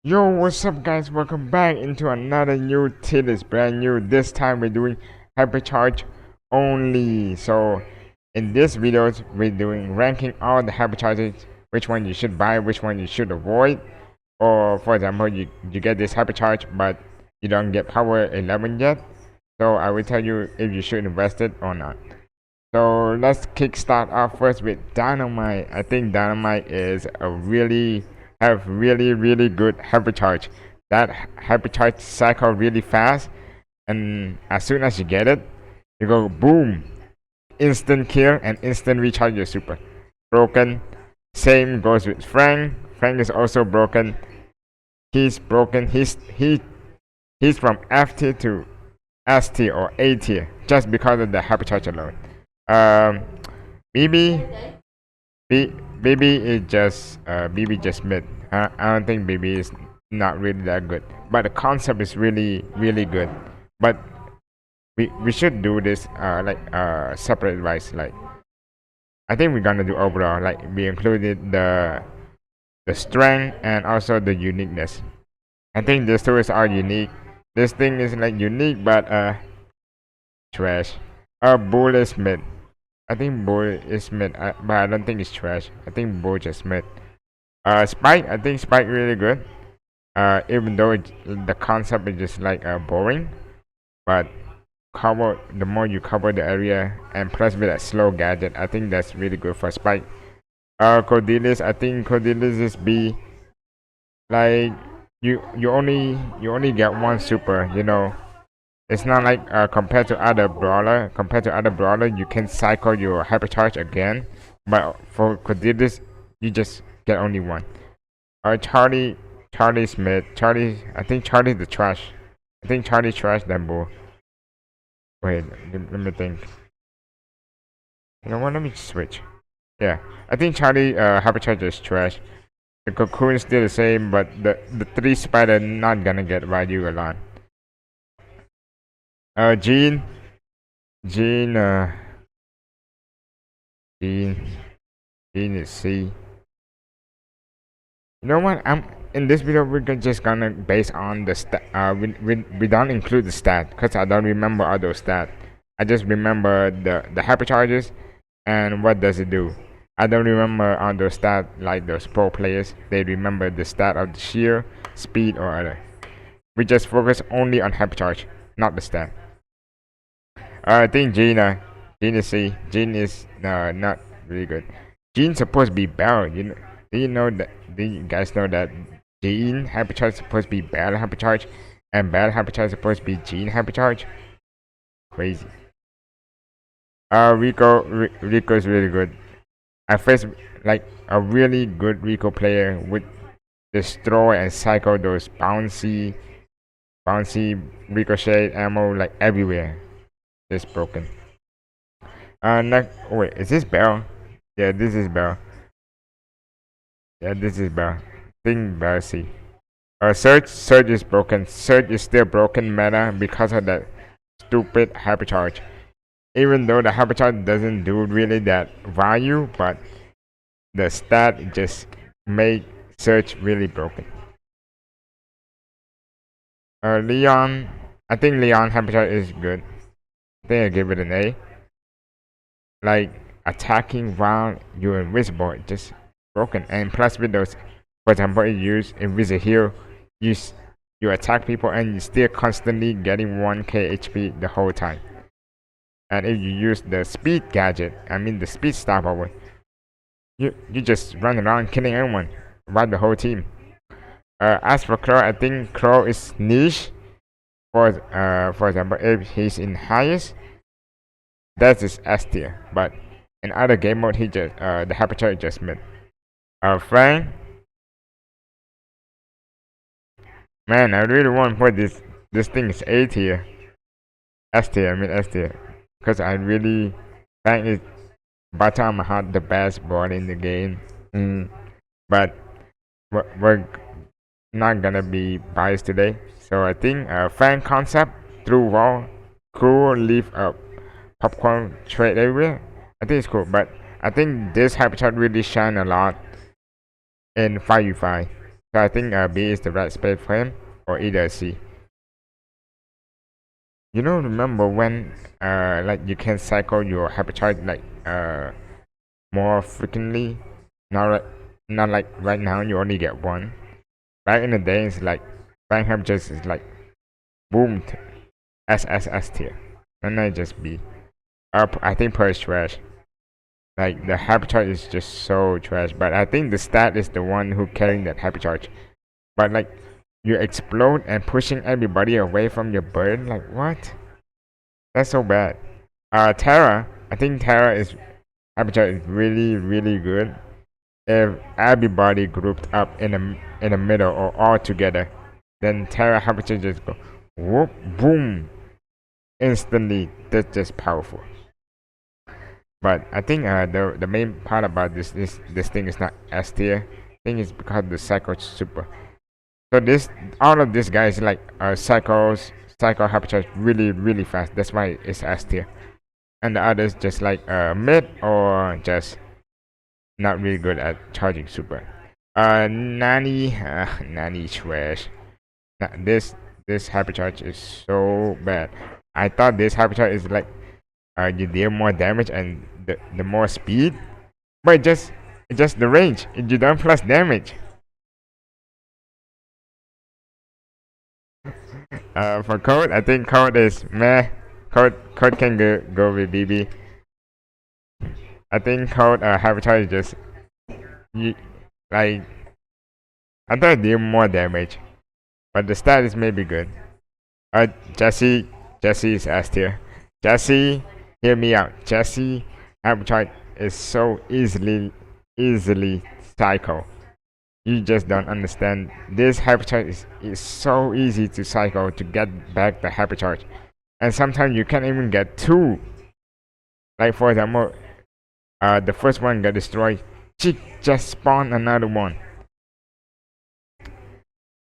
Yo, what's up guys? Welcome back into another new tier. It's brand new. This time we're doing Hypercharge only. So in this video, we're doing ranking all the Hypercharges, which one you should buy, which one you should avoid. Or for example, you get this Hypercharge but you don't get power 11 yet. So I will tell you if you should invest it or not. So let's kickstart off first with Dynamite. I think Dynamite is a really good hypercharge. That hypercharge cycle really fast, and as soon as you get it, you go boom, instant kill and instant recharge your super. Broken. Same goes with Frank. Frank is also broken. He's broken. He's from F tier to S tier or A tier just because of the hypercharge alone. BB, BB is just BB just mid. I don't think BB is not really that good, but the concept is really good. But we should do this like separate advice. Like I think we're gonna do overall. Like we included the strength and also the uniqueness. I think these two are unique. This thing is like unique, but trash. Bull is mid. I think Bull is mid, but I don't think it's trash. I think Bull just mid. Spike, I think Spike really good. Even though the concept is just like boring, but the more you cover the area, and plus with that slow gadget, I think that's really good for Spike. Cordelis, I think Cordelis is B. Like you only get one super, you know. It's not like compared to other brawler. You can cycle your hypercharge again, but for Cordelis, you just get only one. Charlie Smith. I think Charlie's the trash. I think Charlie trash than Bull. Wait, let me think. You know what? Let me switch. Yeah, I think Charlie hypercharge is trash. The cocoon is still the same, but the 3 spider not gonna get value a lot. Jean is C. You know what? In this video we're just gonna base on the stat. We don't include the stat because I don't remember all those stats. I just remember the hypercharges and what does it do. I don't remember on those stats like those pro players. They remember the stat of the sheer speed or other. We just focus only on hypercharge, not the stat. I think Gina is C. Jean is not really good. Jean's supposed to be Bell. Do you guys know that Jean hypercharge is supposed to be Bell hypercharge, and Bell hypercharge is supposed to be Jean hypercharge? Crazy. Rico is really good. I faced like a really good Rico player would destroy and cycle those bouncy ricochet ammo like everywhere. It's broken. Wait, is this Bell? Yeah, this is Bell. Yeah, this is Bell. Think Bell C. Surge is broken. Surge is still broken meta because of that stupid hypercharge. Even though the hypercharge doesn't do really that value, but the stat just make Surge really broken. Leon, I think Leon hypercharge is good. I think I give it an A. Like attacking while you're invisible, just broken. And plus with those, for example, you use invisible heal, you attack people and you still constantly getting 1k HP the whole time. And if you use the speed gadget, I mean the speed star power, you just run around killing everyone, wipe the whole team. As for Crow, I think Crow is niche. For example, if he's in highest, that's his S tier. But in other game mode, he just the hypercharge just mid. Frank, man, I really want to put this thing is A tier, S tier. I mean S tier, because I really Frank is bottom my heart the best ball in the game. But we're not gonna be biased today. So I think fan concept through wall, cool, leave up, popcorn trade everywhere. I think it's cool, but I think this hypercharge really shine a lot in 5v5. So I think B is the right space for him, or either C. You know, remember when like you can cycle your hypercharge like more frequently? Not like right now you only get one. Back in the days, like bank hypercharge is like boom, S tier, and not just B. I think per is trash. Like the hypercharge is just so trash. But I think the stat is the one who carrying that hypercharge. But like you explode and pushing everybody away from your bird. Like what? That's so bad. Terra. I think Terra is hypercharge is really good. If everybody grouped up in the middle or all together, then Terra hypercharge just go whoop boom instantly. That's just powerful. But I think the main part about this thing is not S tier. I think it's because the Psycho Super. So this all of these guys like Psycho hypercharge really fast. That's why it's S tier. And the others just like mid or just not really good at charging super. Nani trash. This hypercharge is so bad. I thought this hypercharge is like you deal more damage and the more speed, but it's just the range. You don't plus damage. For code, I think code is meh. Code can go with BB. I think code hypercharge is just you like I thought it deal more damage, but the stat is maybe good. Jesse is S tier. Jesse, hear me out. Jesse hypercharge is so easily cycle. You just don't understand. This hypercharge is so easy to cycle to get back the hypercharge, and sometimes you can't even get two. Like for example, the first one got destroyed. Just spawn another one.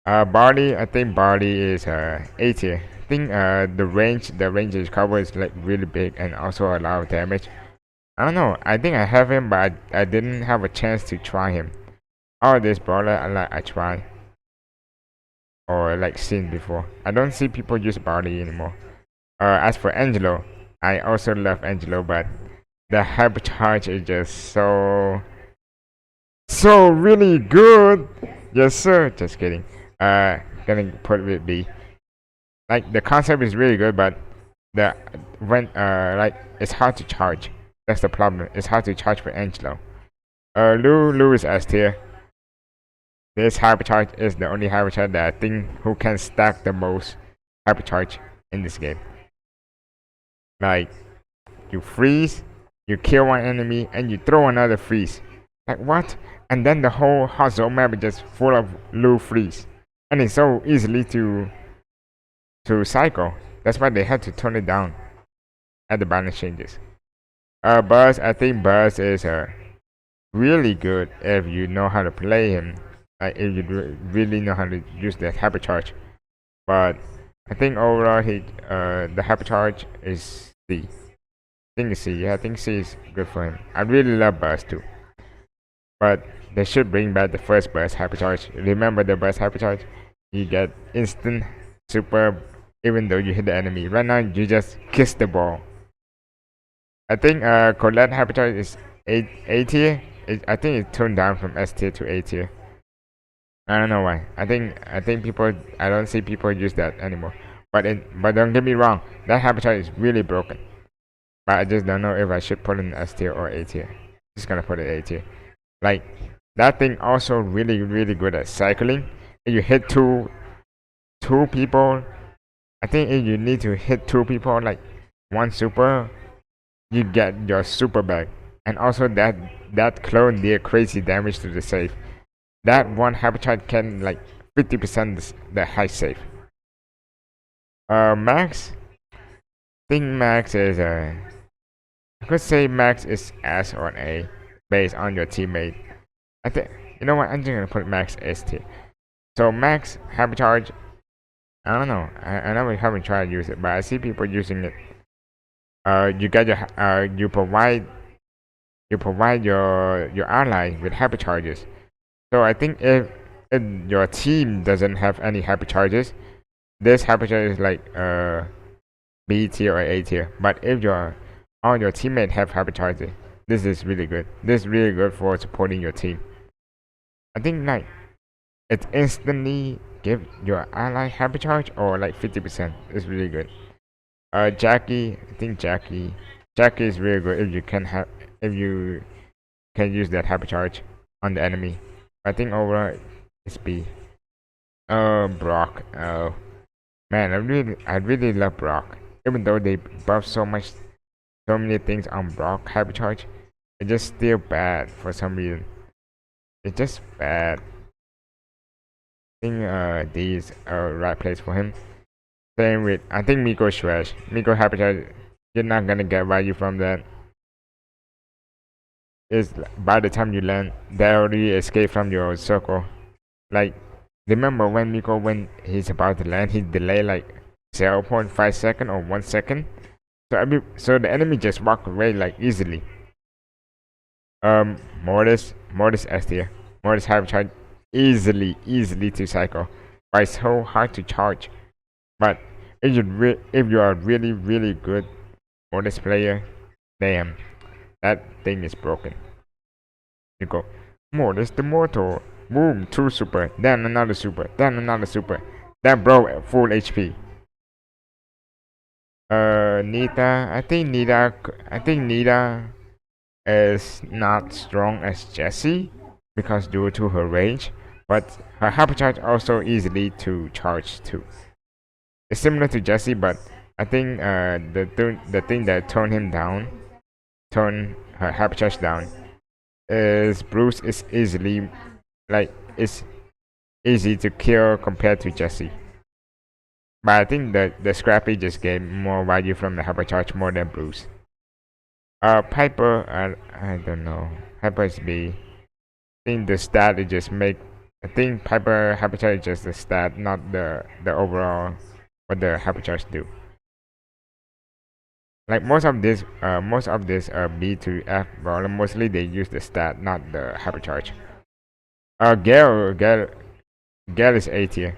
Barley, I think Barley is A tier. I think the range is cover is like really big and also a lot of damage. I don't know. I think I have him, but I didn't have a chance to try him. All this brawler I try or like seen before. I don't see people use Barley anymore. As for Angelo, I also love Angelo, but the hypercharge is just so really good. Yes sir. Just kidding. Gonna put it with B. Like the concept is really good, but the when like it's hard to charge. That's the problem. It's hard to charge for Angelo. Lou is S tier. This hypercharge is the only hypercharge that I think who can stack the most hypercharge in this game. Like you freeze, you kill one enemy, and you throw another freeze. Like what? And then the whole hot zone map is just full of Lou freeze, and it's so easily to cycle. That's why they had to turn it down at the balance changes. Buzz, I think Buzz is really good if you know how to play him. If you really know how to use the hypercharge. But I think overall the hypercharge is C. I think it's C. Yeah, I think C is good for him. I really love Buzz too. But they should bring back the first Burst Hypercharge. Remember the Burst Hypercharge? You get instant super even though you hit the enemy. Right now you just kiss the ball. I think Colette Hypercharge is A tier. I think it turned down from S tier to A tier. I don't know why. I think people I don't see people use that anymore. But don't get me wrong, that Hypercharge is really broken. But I just don't know if I should put it in S tier or A tier. Just gonna put it A tier. Like that thing also really good at cycling. If you hit two people, I think if you need to hit two people like one super, you get your super back. And also that clone did crazy damage to the save. That one hypercharge can like 50% the high save. Max, I think Max is I could say Max is S or an A based on your teammate. I think you know what, I'm just gonna put Max S tier. So Max hypercharge, I don't know. I never haven't tried to use it, but I see people using it. You get your you provide your ally with hypercharges. So I think if if your team doesn't have any hypercharges, this hypercharge is like B tier or A tier. But if all your teammates have hypercharges, this is really good. This is really good for supporting your team. I think like it instantly give your ally hypercharge or like 50%. It's really good. Jackie, I think Jackie is really good if you can use that hypercharge on the enemy. I think overall it's B. Brock. Oh man, I really love Brock. Even though they buff so many things on Brock hypercharge, it's just still bad for some reason. It's just bad. I think these are right place for him. Same with I think Miko Shresh. Miko hypercharge, you're not gonna get value from that. Is by the time you land, they already escape from your circle. Like remember when Miko when he's about to land, he delay like 0.5 second or 1 second. So the enemy just walk away like easily. Mortis S tier. Mortis hypercharge easily to cycle. But it's so hard to charge. But if you are really good Mortis player, damn, that thing is broken. You go Mortis the Mortal. Boom, 2 super, then another super, then another super. That bro full HP. Nita, I think Nita is not strong as Jessie because due to her range, but her hypercharge also easily to charge too. It's similar to Jessie, but I think the thing that turned her hypercharge down, is Bruce is easily it's easy to kill compared to Jessie. But I think the Scrappy just gave more value from the hypercharge more than Bruce. Piper, I don't know. Piper is B. I think the stat it just make. I think Piper hypercharge is just the stat, not the overall what the hypercharge do. Like most of this B to F, well, mostly they use the stat, not the hypercharge. Gale is A tier.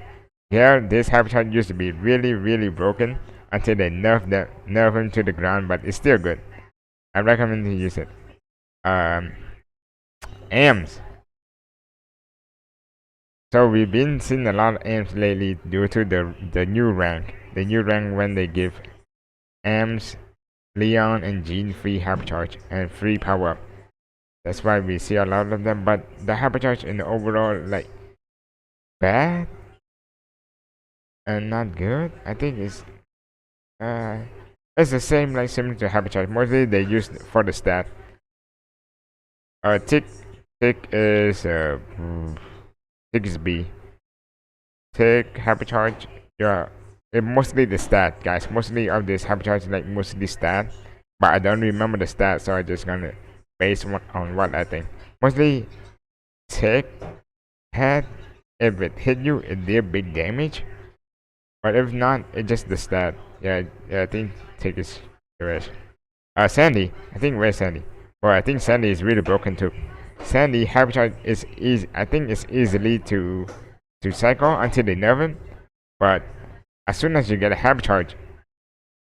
Gale, this hypercharge used to be really broken until they nerf him to the ground, but it's still good. I recommend to use it. AMs. So we've been seeing a lot of AMs lately due to the new rank. The new rank when they give AMs, Leon and Jean free hypercharge and free power up. That's why we see a lot of them, but the hypercharge in the overall like bad and not good. I think it's the same like similar to hypercharge. Mostly they use for the stat. Tick is B. Tick hypercharge, yeah. It mostly the stat, guys. Mostly of this hypercharge like mostly stat, but I don't remember the stat, so I'm just gonna base on what I think. Mostly Tick head. If it hit you, it did big damage. But if not, it's just the stat. Yeah, I think Tick is trash. Sandy. I think where's Sandy? Well, I think Sandy is really broken too. Sandy hypercharge is easy. I think it's easily to cycle until they nerf him. But as soon as you get a hypercharge,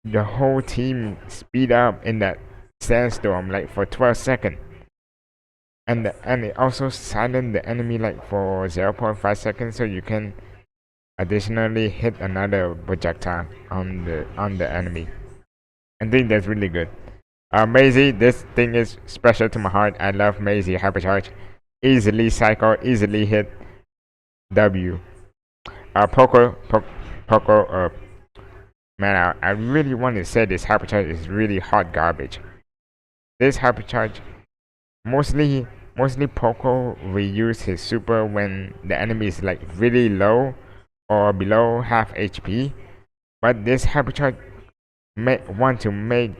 the whole team speed up in that sandstorm like for 12 seconds. And it also silence the enemy like for 0.5 seconds, so you can additionally hit another projectile on the enemy. I think that's really good. Maisie, this thing is special to my heart. I love Maisie hypercharge. Easily cycle, easily hit W. Poco, man, I really want to say this hypercharge is really hot garbage. This hypercharge, mostly Poco will use his super when the enemy is like really low or below half HP. But this hypercharge want to make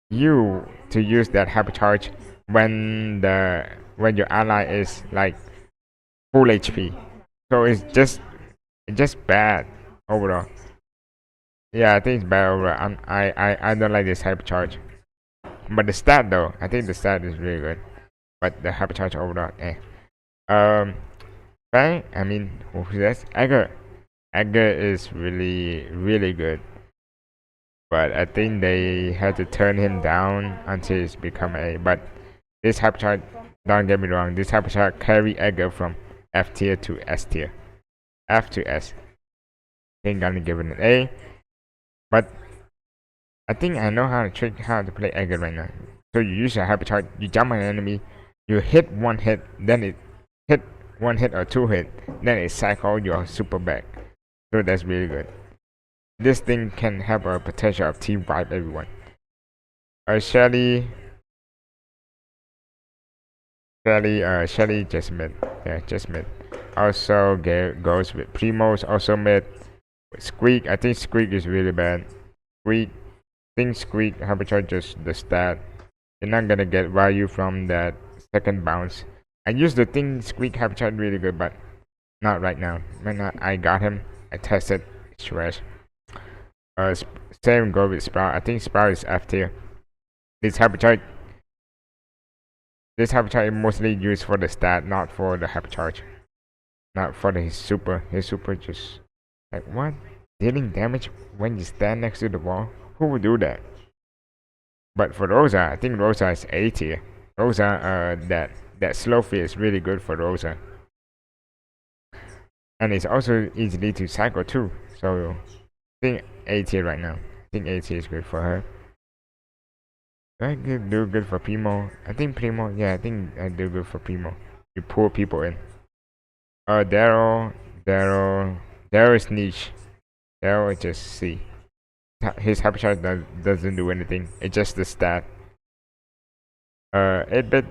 you to use that hypercharge when your ally is like full HP. So it's just bad overall. Yeah, I think it's bad overall. I don't like this hypercharge. But the stat though, I think the stat is really good. But the hypercharge overall, Right? I mean, who's that? Edgar. Edgar is really good. But I think they had to turn him down until it's become A. But this Hypercharge, don't get me wrong, this Hypercharge carry Edgar from F tier to S tier. F to S. I think I'm gonna give it an A. But I think I know how to play Edgar right now. So you use a Hypercharge, you jump on an enemy, you hit one hit, then it hit one hit or two hit, then it cycle your super back. So that's really good. This thing can have a potential of team wipe everyone. Shelly just mid. Yeah, just mid. Also goes with Primo's also mid. With Squeak, I think Squeak is really bad. Squeak, think Squeak Hypercharge just the stat. You're not gonna get value from that second bounce. I used to think Squeak Hypercharge really good, but not right now. When I got him, I tested, it's trash. Same go with Sprout. I think Sprout is F tier. This Hypercharge is mostly used for the stat, not for the Hypercharge. Not for his super. His super just like what? Dealing damage when you stand next to the wall? Who would do that? But for Rosa, I think Rosa is A tier. Rosa, that slow fear is really good for Rosa. And it's also easily to cycle too. So I think A tier right now. I think A tier is good for her. I do good for Primo. I think Primo, yeah, I think I do good for Primo. You pull people in. Daryl is niche. Daryl is just C. His Hypercharge doesn't do anything. It's just the stat. 8-bit, I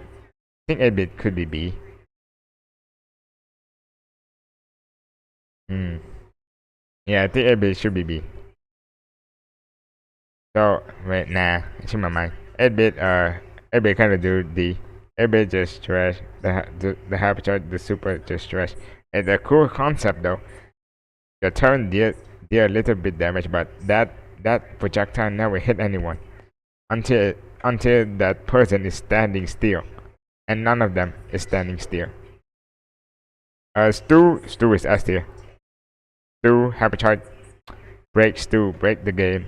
think 8-bit could be B. Yeah, I think 8-bit should be B. So, wait, nah, it's in my mind. 8-bit kind of do D. 8-bit just trash. The Hypercharge, the super just trash. And the cool concept though, the turn deal a little bit damage, but that projectile never hit anyone until that person is standing still, and none of them is standing still. Stu is S tier. Stu Hypercharge break the game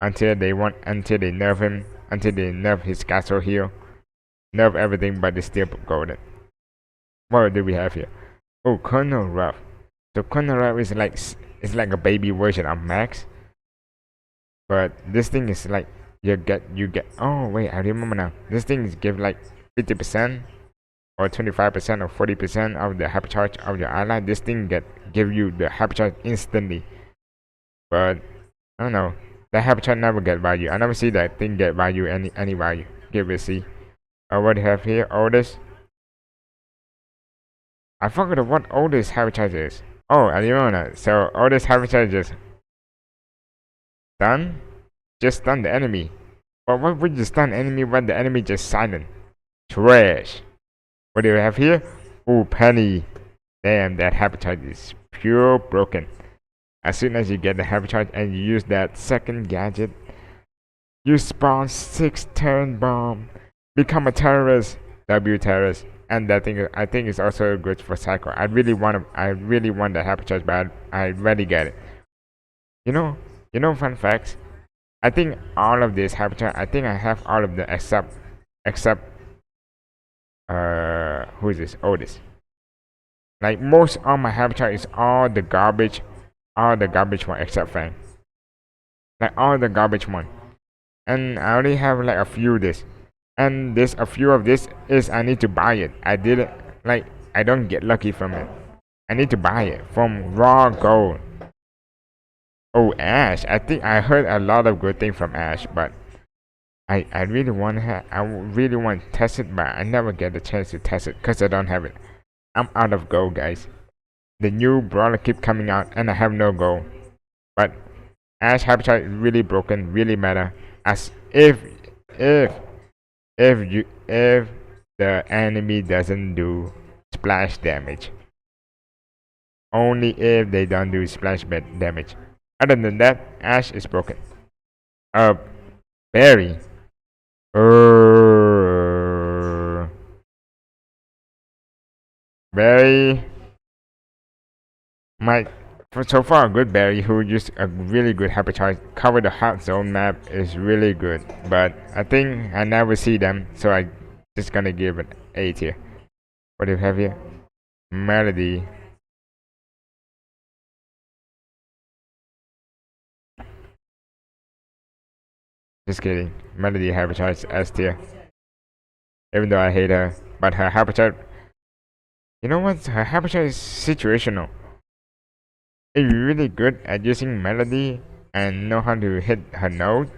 until they nerf him, until they nerf his castle heal, nerf everything, but it's still golden. What do we have here? Oh, Colonel Ruff. So Colonel Ruff is like a baby version of Max, but this thing is like you get. Oh wait, I remember now. This thing is give like 50% or 25% or 40% of the Hypercharge of your ally. This thing give you the Hypercharge instantly. But I don't know. That Hypercharge never get value. I never see that thing get value any value. Give it a C. What do you have here? Oldest. I forgot what oldest Hypercharge is. Oh, I remember that. So oldest Hypercharge is stun? Just stun the enemy. But what would you stun enemy when the enemy just silent? Trash. What do you have here? Ooh, Penny. Damn, that Hypercharge is pure broken. As soon as you get the Hypercharge and you use that second gadget, you spawn 6 turn bomb, become a terrorist, W terrorist, and that thing I think is also good for cycle. I really want the Hypercharge, but I rarely get it. You know, fun facts. I think all of this Hypercharge. I think I have all of the except who is this? Otis. Like most of my Hypercharge is all the garbage one except Fang. Like all the garbage one. And I only have like a few of this. And a few of this is I need to buy it. I didn't like I don't get lucky from it. I need to buy it from raw gold. Oh, Ash. I think I heard a lot of good things from Ash, but I really want to test it, but I never get the chance to test it because I don't have it. I'm out of gold, guys. The new brawler keep coming out and I have no gold. But Ash Hypercharge is really broken, really meta. As if the enemy doesn't do splash damage. Only if they don't do splash damage. Other than that, Ash is broken. Barry. Barry. My for so far, good Barry who used a really good hypercharge cover the hot zone map is really good. But I think I never see them, so I just gonna give it 8 here. What do you have here? Melody. Just kidding. Melody hypercharge S tier. Even though I hate her, but her hypercharge. You know what? Her hypercharge is situational. If you're really good at using melody and know how to hit her note,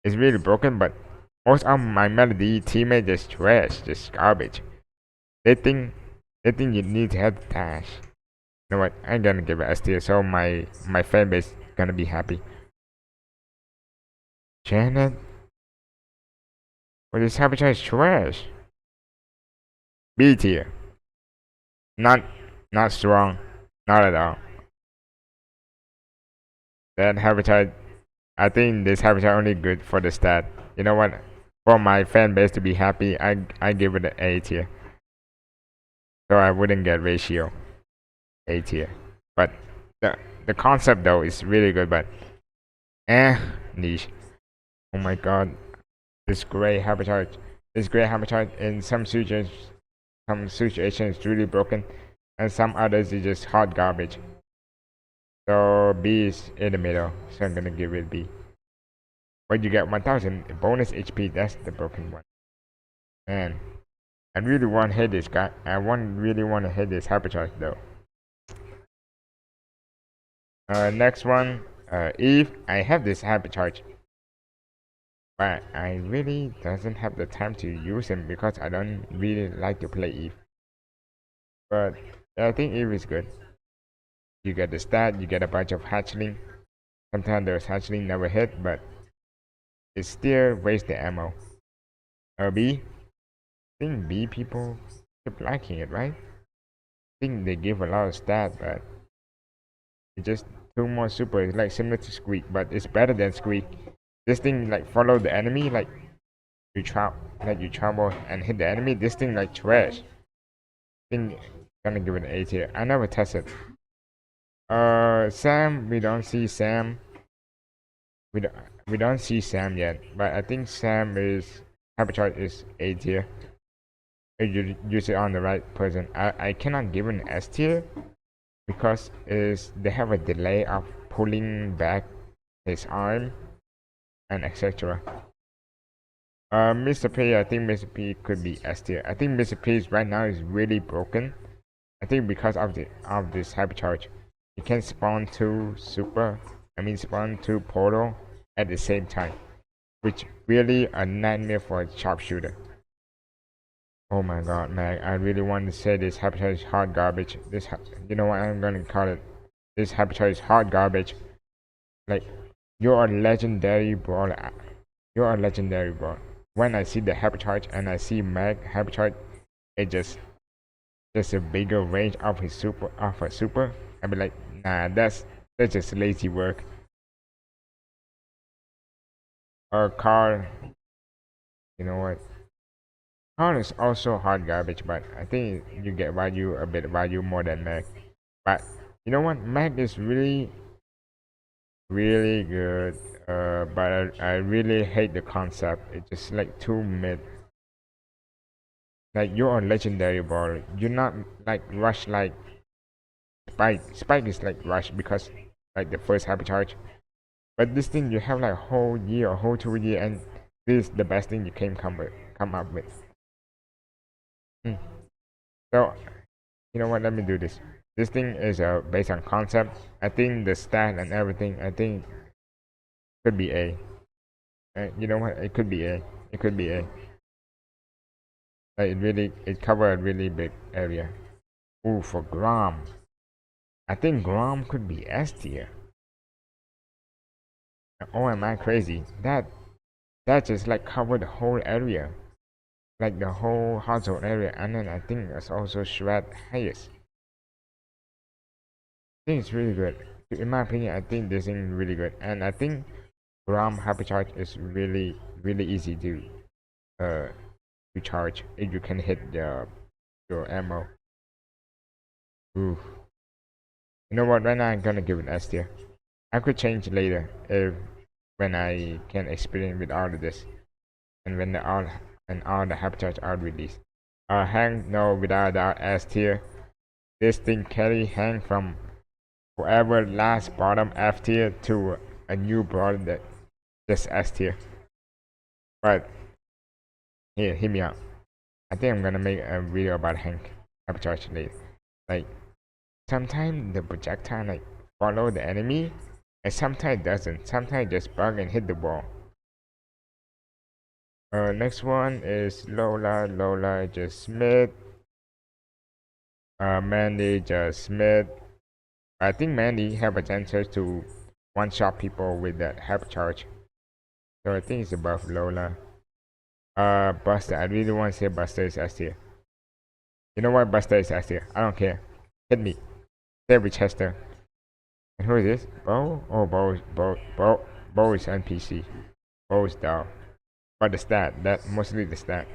it's really broken. But most of my melody teammates just trash, just garbage. They think you need to have the dash. You know what? I'm gonna give it S tier, so my fan base gonna be happy. Janet, well, this hypercharge is trash. B tier. Not strong. Not at all. That habitat, I think this habitat only good for the stat. You know what? For my fan base to be happy, I give it an A tier. So I wouldn't get ratio A tier. But the concept though is really good. But niche. Oh my god, this gray habitat in some situations is really broken, and some others is just hot garbage. So B is in the middle, so I'm gonna give it B. But you get 1000 bonus HP, that's the broken one. Man, I really want to hit this guy. Really want to hit this hypercharge though. Next one, Eve. I have this hypercharge, but I really doesn't have the time to use him because I don't really like to play Eve. But I think Eve is good. You get the stat, you get a bunch of hatchling. Sometimes those hatchling never hit, but it still wastes the ammo. B, I think B people keep liking it, right? I think they give a lot of stat, but it's just two more super. It's like similar to Squeak, but it's better than Squeak. This thing like follow the enemy, like you travel and hit the enemy. This thing like trash. I think gonna give it an A tier. I never tested. Sam, we don't see Sam. We don't see Sam yet, but I think Sam is hypercharge is A tier. If you use it on the right person. I cannot give an S tier because they have a delay of pulling back his arm and etc. Mr. P, I think Mr. P could be S tier. I think Mr. P right now is really broken. I think because of this hypercharge, you can spawn spawn two portal at the same time, which really a nightmare for a sharpshooter. Oh my god, man, I really want to say this hypercharge is hot garbage. You know what I'm gonna call it? This hypercharge is hot garbage. Like, you're a legendary brawler. You're a legendary brawler. When I see the hypercharge and I see Mag hypercharge, it just a bigger range of his super. I'd be like, nah, that's just lazy work. Or Carl, you know what? Carl is also hard garbage, but I think you get a bit value more than Mag. But you know what? Mag is really good. But I really hate the concept. It's just like too mid. Like, you're a legendary brawler. You're not like rush like Spike. Spike is like rush because like the first hypercharge. But this thing you have like a whole year or whole 2 year, and this is the best thing you can come up with. So you know what? Let me do this. This thing is based on concept. I think the stat and everything. I think could be A. You know what? It could be A. It could be A. Like, it covered a really big area. Ooh, for Grom. I think Grom could be S tier. Oh, am I crazy? That just like covered the whole area, like the whole hot zone area, and then I think that's also Shred highest. I think it's really good. In my opinion, I think this thing is really good, and I think Grom Hypercharge is really easy to charge if you can hit your ammo. Ooh. You know what? Right now I'm gonna give it S tier. I could change later if when I can experience with all of this and when all the Hypercharge are released. Hang no without doubt S tier. This thing carry hang from whoever last bottom F tier to a new bottom that just S tier. But here, hear me out. I think I'm gonna make a video about Hank Hypercharge later. Like sometimes the projectile like follow the enemy and sometimes doesn't. Sometimes just bug and hit the wall. Next one is Lola. Lola just Smith. Mandy just Smith. I think Mandy have a chance to one-shot people with that Hypercharge. So I think it's above Lola. Buster. I really want to say Buster is S tier. You know what? Buster is S tier. I don't care. Hit me. David Chester. And who is this? Bo? Oh, Bo is NPC. Bo is down. But the stat, that mostly the stat.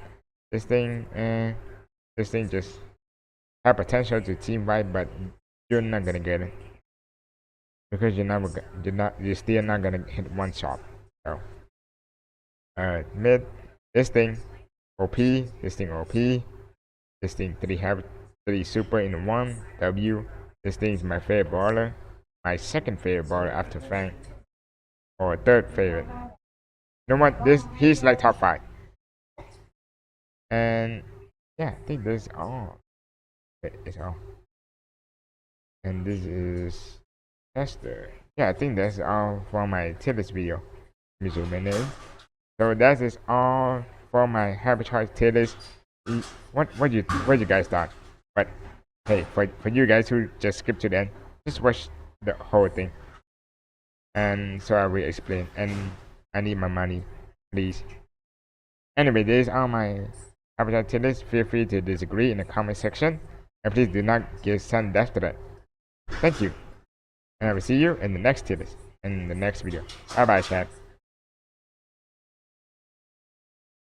This thing just have potential to team fight, but you're not gonna get it because you're still not gonna hit one shot. So, mid, this thing, OP, this thing OP, this thing 3 super in 1 W. This thing is my favorite brawler, my second favorite brawler after Frank, or third favorite. You know what? He's like top 5. And yeah, I think that's all. It's all. And this is Tester. Yeah, I think that's all for my tier list video. Let me zoom in. So that is all for my Hypercharge tier list. What you guys thought? But hey, for you guys who just skipped to the end, just watch the whole thing. And so I will explain. And I need my money, please. Anyway, this is all my Hypercharge tier list. Feel free to disagree in the comment section. And please do not give sudden death to that. Thank you. And I will see you in the next tier list, in the next video. Bye bye, chat.